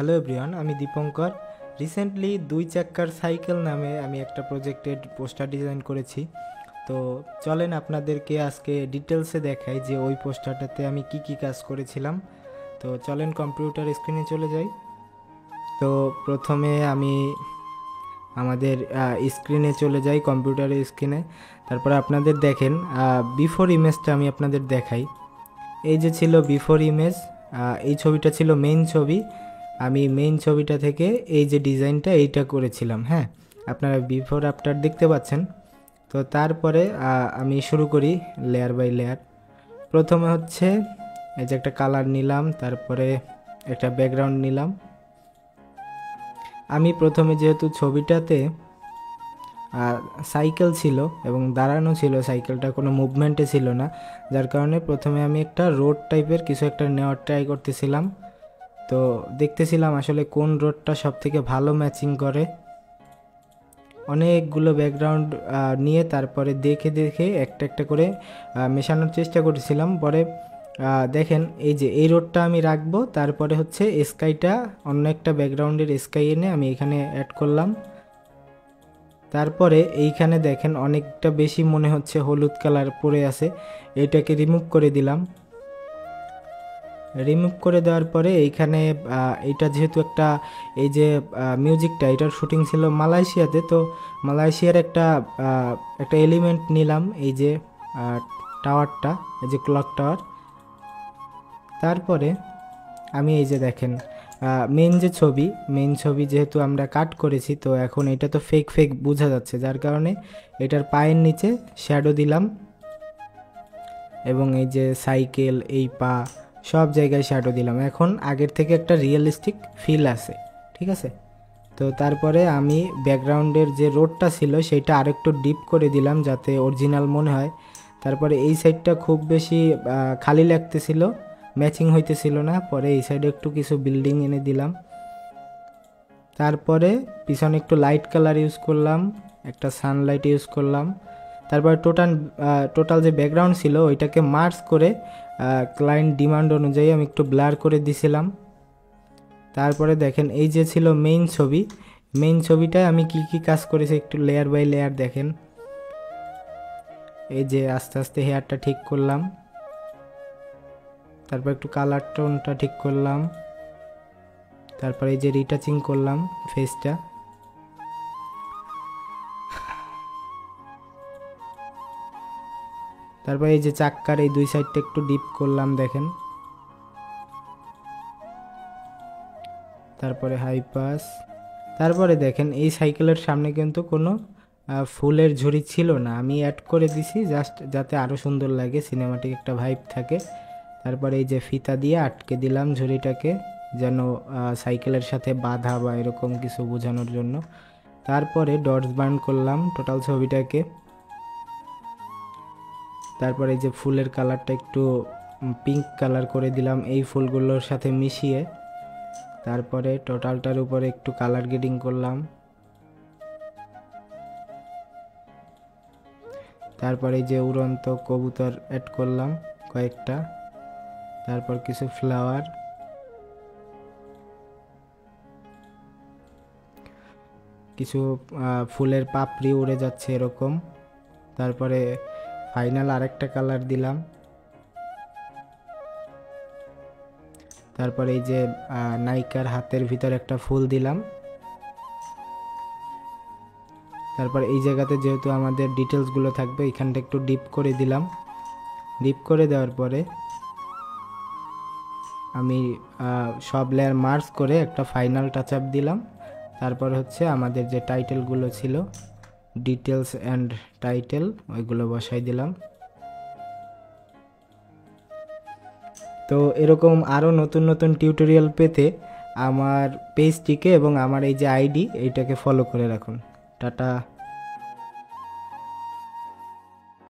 Hello everyone, আমি Dipankar. Recently দুই চাক্কার cycle নামে আমি একটা প্রজেক্টের পোস্টার ডিজাইন করেছি। তো চলেন আপনাদেরকে আজকে ডিটেলসে দেখাই যে ওই পোস্টারটাতে আমি কি কি কাজ করেছিলাম। তো চলেন কম্পিউটার স্ক্রিনে চলে যাই। তো প্রথমে আমি আমাদের স্ক্রিনে চলে যাই, কম্পিউটারের স্ক্রিনে। তারপরে আপনাদের দেখেন বিফোর ইমেজটা আমি আপনাদের দেখাই। এই যে ছিল বিফোর ইমেজ, এই ছবিটা ছিল মেইন ছবি। আমি মেইন ছবিটা থেকে এই যে ডিজাইনটা এইটা করেছিলাম। হ্যাঁ, আপনারা বিফোর আফটার দেখতে পাচ্ছেন। তো তারপরে আমি শুরু করি লেয়ার বাই লেয়ার। প্রথমে হচ্ছে এই যে একটা কালার নিলাম, তারপরে একটা ব্যাকগ্রাউন্ড নিলাম। আমি প্রথমে যেহেতু ছবিটাতে সাইকেল ছিল এবং দাঁড়ানো ছিল, সাইকেলটা কোনো মুভমেন্টে ছিল না, যার কারণে প্রথমে আমি একটা রোড টাইপের কিছু একটা নেওয়ার ট্রাই করতেছিলাম। তো দেখতেছিলাম আসলে কোন রোডটা সব থেকে ভালো ম্যাচিং করে। অনেকগুলো ব্যাকগ্রাউন্ড নিয়ে তারপরে দেখে দেখে একটা একটা করে মেশানোর চেষ্টা করেছিলাম। পরে দেখেন এই যে এই রোডটা আমি রাখবো, তারপরে হচ্ছে স্কাইটা অন্য একটা ব্যাকগ্রাউন্ডের স্কাই এনে আমি এখানে অ্যাড করলাম। তারপরে এইখানে দেখেন অনেকটা বেশি মনে হচ্ছে হলুদ কালার পড়ে আছে, এটাকে রিমুভ করে দিলাম। রিমুভ করে দেওয়ার পরে এইখানে এইটা যেহেতু একটা এই যে মিউজিকটা এটার শুটিং ছিল মালয়েশিয়াতে, তো মালয়েশিয়ার একটা একটা এলিমেন্ট নিলাম, এই যে টাওয়ারটা, এই যে ক্লক টাওয়ার। তারপরে আমি এই যে দেখেন মেইন ছবি যেহেতু আমরা কাট করেছি, তো এখন এটা তো ফেক ফেক বোঝা যাচ্ছে, যার কারণে এটার পায়ের নিচে শ্যাডো দিলাম এবং এই যে সাইকেল, এই পা, সব জায়গায় শ্যাডো দিলাম। এখন আগের থেকে একটা রিয়েলিস্টিক ফিল আছে, ঠিক আছে। তো তারপরে আমি ব্যাকগ্রাউন্ডের যে রোডটা ছিল সেটা আরেকটু ডিপ করে দিলাম যাতে অরিজিনাল মনে হয়। তারপরে এই সাইডটা খুব বেশি খালি লাগতেছিল, ম্যাচিং হইতেছিল না, পরে এই সাইডে একটু কিছু বিল্ডিং এনে দিলাম। তারপরে পিছনে একটু লাইট কালার ইউজ করলাম, একটা সানলাইট ইউজ করলাম। তারপরে টোটাল যে ব্যাকগ্রাউন্ড ছিল ওইটাকে মার্জ করে ক্লায়েন্ট ডিমান্ড অনুযায়ী আমি একটু ব্লার করে দিছিলাম। তারপরে দেখেন এই যে ছিল মেইন ছবিটায় আমি কি কি কাজ করেছি একটু লেয়ার বাই লেয়ার দেখেন। এই যে আস্তে আস্তে হেয়ারটা ঠিক করলাম, তারপর একটু কালার টোনটা ঠিক করলাম, তারপরে এই যে রিটাচিং করলাম ফেসটা। তারপর এই যে চাক্কার এই দুই সাইডটা একটু ডিপ করলাম দেখেন। তারপরে হাই পাস। তারপরে দেখেন এই সাইকেলের সামনে কিন্তু কোনো ফুলের ঝুড়ি ছিল না, আমি অ্যাড করে দিছি জাস্ট যাতে আরও সুন্দর লাগে, সিনেমাটিক একটা ভাইব থাকে। তারপরে এই যে ফিতা দিয়ে আটকে দিলাম ঝুড়িটাকে, যেন সাইকেলের সাথে বাঁধা বা এরকম কিছু বোঝানোর জন্য। তারপরে ডটস বার্ন করলাম টোটাল ছবিটাকে। তারপরে এই যে ফুলের কালারটা একটু পিঙ্ক কালার করে দিলাম এই ফুলগুলোর সাথে মিশিয়ে। তারপরে টোটালটার উপরে একটু কালার গ্রেডিং করলাম। তারপরে এই যে উড়ন্ত কবুতর অ্যাড করলাম কয়েকটা, তারপর কিছু ফ্লাওয়ার, কিছু ফুলের পাপড়ি উড়ে যাচ্ছে এরকম। তারপরে ফাইনাল আরেকটা কালার দিলাম। তারপরে এই যে নায়িকার হাতের ভিতর একটা ফুল দিলাম। তারপর এই জায়গাতে যেহেতু আমাদের ডিটেলসগুলো থাকবে এখানটা একটু ডিপ করে দিলাম। ডিপ করে দেওয়ার পরে আমি সব লেয়ার মার্জ করে একটা ফাইনাল টাচ আপ দিলাম। তারপর হচ্ছে আমাদের যে টাইটেলগুলো ছিল, ডিটেলস অ্যান্ড টাইটেল, ওইগুলো বসাই দিলাম। তো এরকম আরও নতুন নতুন টিউটোরিয়াল পেতে আমার পেজটিকে এবং আমার এই যে আইডি এইটাকে ফলো করে রাখুন। টাটা।